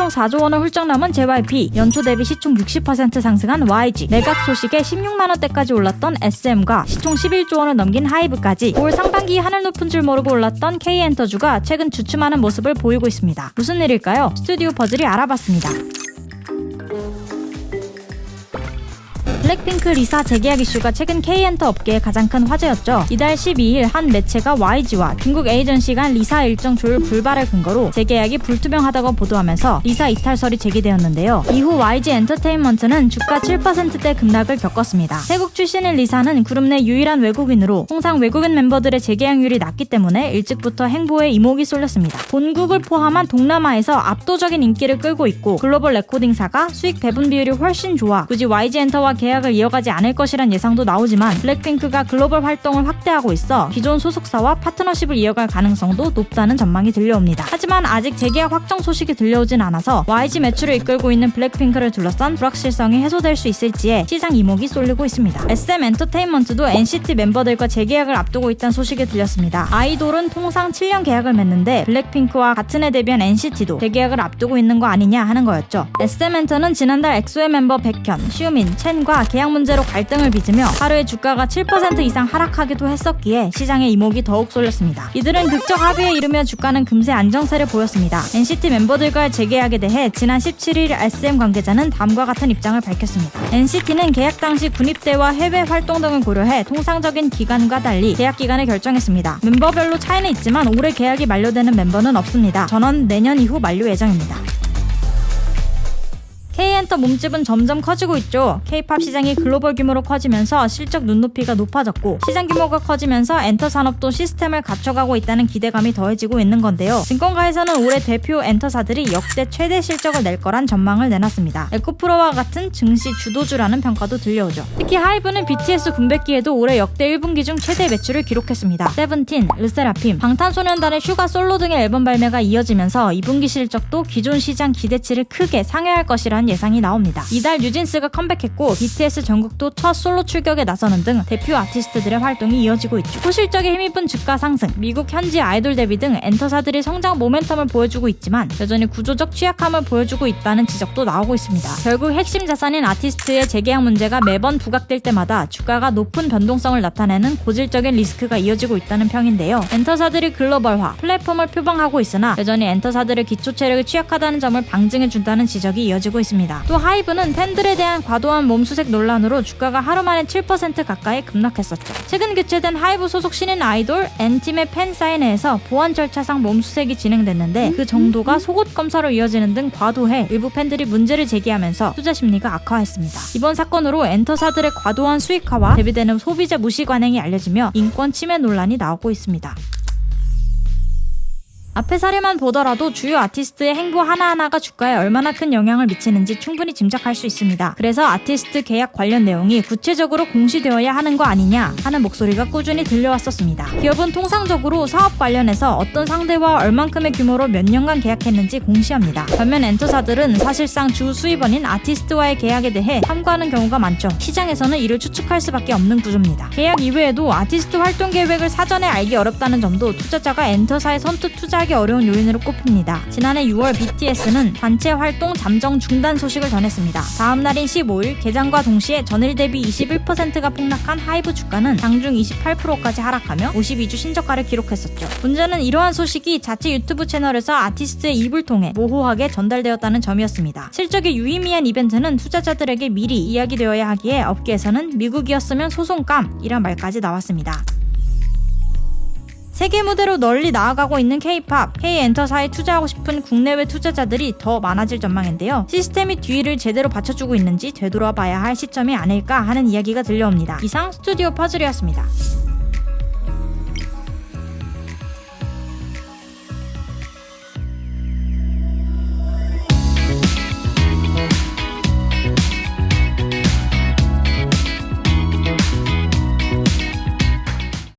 시총 4조 원을 훌쩍 넘은 JYP, 연초 대비 시총 60% 상승한 YG, 매각 소식에 16만원대까지 올랐던 SM과 시총 11조 원을 넘긴 하이브까지 올 상반기 하늘 높은 줄 모르고 올랐던 K엔터주가 최근 주춤하는 모습을 보이고 있습니다. 무슨 일일까요? 스튜디오 퍼즐이 알아봤습니다. 블랙핑크 리사 재계약 이슈가 최근 K엔터 업계의 가장 큰 화제였죠. 이달 12일 한 매체가 YG와 중국 에이전시 간 리사 일정 조율 불발을 근거로 재계약이 불투명하다고 보도하면서 리사 이탈설이 제기되었는데요. 이후 YG 엔터테인먼트는 주가 7%대 급락을 겪었습니다. 태국 출신인 리사는 그룹 내 유일한 외국인으로 통상 외국인 멤버들의 재계약률이 낮기 때문에 일찍부터 행보에 이목이 쏠렸습니다. 본국을 포함한 동남아에서 압도적인 인기를 끌고 있고 글로벌 레코딩사가 수익 배분 비율이 훨씬 좋아 굳이 YG 엔터와 계약을 이어가지 않을 것이란 예상도 나오지만 블랙핑크가 글로벌 활동을 확대하고 있어 기존 소속사와 파트너십을 이어갈 가능성도 높다는 전망이 들려옵니다. 하지만 아직 재계약 확정 소식이 들려오진 않아서 YG 매출을 이끌고 있는 블랙핑크를 둘러싼 불확실성이 해소될 수 있을지에 시장 이목이 쏠리고 있습니다. SM 엔터테인먼트도 NCT 멤버들과 재계약을 앞두고 있다는 소식이 들렸습니다. 아이돌은 통상 7년 계약을 맺는데 블랙핑크와 같은 해 데뷔한 NCT도 재계약을 앞두고 있는 거 아니냐 하는 거였죠. SM 엔터는 지난달 엑소의 멤버 백현, 슈민, 첸과 계약 문제로 갈등을 빚으며 하루에 주가가 7% 이상 하락하기도 했었기에 시장의 이목이 더욱 쏠렸습니다. 이들은 극적 합의에 이르며 주가는 금세 안정세를 보였습니다. NCT 멤버들과의 재계약에 대해 지난 17일 SM 관계자는 다음과 같은 입장을 밝혔습니다. NCT는 계약 당시 군입대와 해외 활동 등을 고려해 통상적인 기간과 달리 계약 기간을 결정했습니다. 멤버별로 차이는 있지만 올해 계약이 만료되는 멤버는 없습니다. 전원 내년 이후 만료 예정입니다. K엔터 몸집은 점점 커지고 있죠. K-팝 시장이 글로벌 규모로 커지면서 실적 눈높이가 높아졌고 시장 규모가 커지면서 엔터 산업도 시스템을 갖춰가고 있다는 기대감이 더해지고 있는 건데요. 증권가에서는 올해 대표 엔터사들이 역대 최대 실적을 낼 거란 전망을 내놨습니다. 에코프로와 같은 증시 주도주라는 평가도 들려오죠. 특히 하이브는 BTS 군백기에도 올해 역대 1분기 중 최대 매출을 기록했습니다. 세븐틴, 르세라핌, 방탄소년단의 슈가 솔로 등의 앨범 발매가 이어지면서 2분기 실적도 기존 시장 기대치를 크게 상회할 것이라는 예상이 나옵니다. 이달 뉴진스가 컴백했고 BTS 정국도 첫 솔로 출격에 나서는 등 대표 아티스트들의 활동이 이어지고 있죠. 소실적에 힘입은 주가 상승, 미국 현지 아이돌 데뷔 등 엔터사들이 성장 모멘텀을 보여주고 있지만 여전히 구조적 취약함을 보여주고 있다는 지적도 나오고 있습니다. 결국 핵심 자산인 아티스트의 재계약 문제가 매번 부각될 때마다 주가가 높은 변동성을 나타내는 고질적인 리스크가 이어지고 있다는 평인데요. 엔터사들이 글로벌화, 플랫폼을 표방하고 있으나 여전히 엔터사들의 기초 체력이 취약하다는 점을 방증해준다는 지적이 이어지고 있습니다. 또 하이브는 팬들에 대한 과도한 몸수색 논란으로 주가가 하루 만에 7% 가까이 급락했었죠. 최근 교체된 하이브 소속 신인 아이돌 N팀의 팬 사인회에서 보안 절차상 몸수색이 진행됐는데 그 정도가 속옷 검사로 이어지는 등 과도해 일부 팬들이 문제를 제기하면서 투자 심리가 악화했습니다. 이번 사건으로 엔터사들의 과도한 수익화와 대비되는 소비자 무시 관행이 알려지며 인권 침해 논란이 나오고 있습니다. 앞의 사례만 보더라도 주요 아티스트의 행보 하나하나가 주가에 얼마나 큰 영향을 미치는지 충분히 짐작할 수 있습니다. 그래서 아티스트 계약 관련 내용이 구체적으로 공시되어야 하는 거 아니냐 하는 목소리가 꾸준히 들려왔었습니다. 기업은 통상적으로 사업 관련해서 어떤 상대와 얼만큼의 규모로 몇 년간 계약했는지 공시합니다. 반면 엔터사들은 사실상 주 수입원인 아티스트와의 계약에 대해 탐구하는 경우가 많죠. 시장에서는 이를 추측할 수밖에 없는 구조입니다. 계약 이외에도 아티스트 활동 계획을 사전에 알기 어렵다는 점도 투자자가 엔터사에 선뜻 투자하기 어려운 요인으로 꼽힙니다. 지난해 6월 BTS는 단체 활동 잠정 중단 소식을 전했습니다. 다음 날인 15일 개장과 동시에 전일 대비 21%가 폭락한 하이브 주가는 장중 28%까지 하락하며 52주 신저가를 기록했었죠. 문제는 이러한 소식이 자체 유튜브 채널에서 아티스트의 입을 통해 모호하게 전달되었다는 점이었습니다. 실적이 유의미한 이벤트는 투자자들에게 미리 이야기되어야 하기에 업계에서는 미국이었으면 소송감이란 말까지 나왔습니다. 세계 무대로 널리 나아가고 있는 K-팝, K엔터사에 투자하고 싶은 국내외 투자자들이 더 많아질 전망인데요. 시스템이 뒤를 제대로 받쳐주고 있는지 되돌아봐야 할 시점이 아닐까 하는 이야기가 들려옵니다. 이상 스튜디오 퍼즐이었습니다.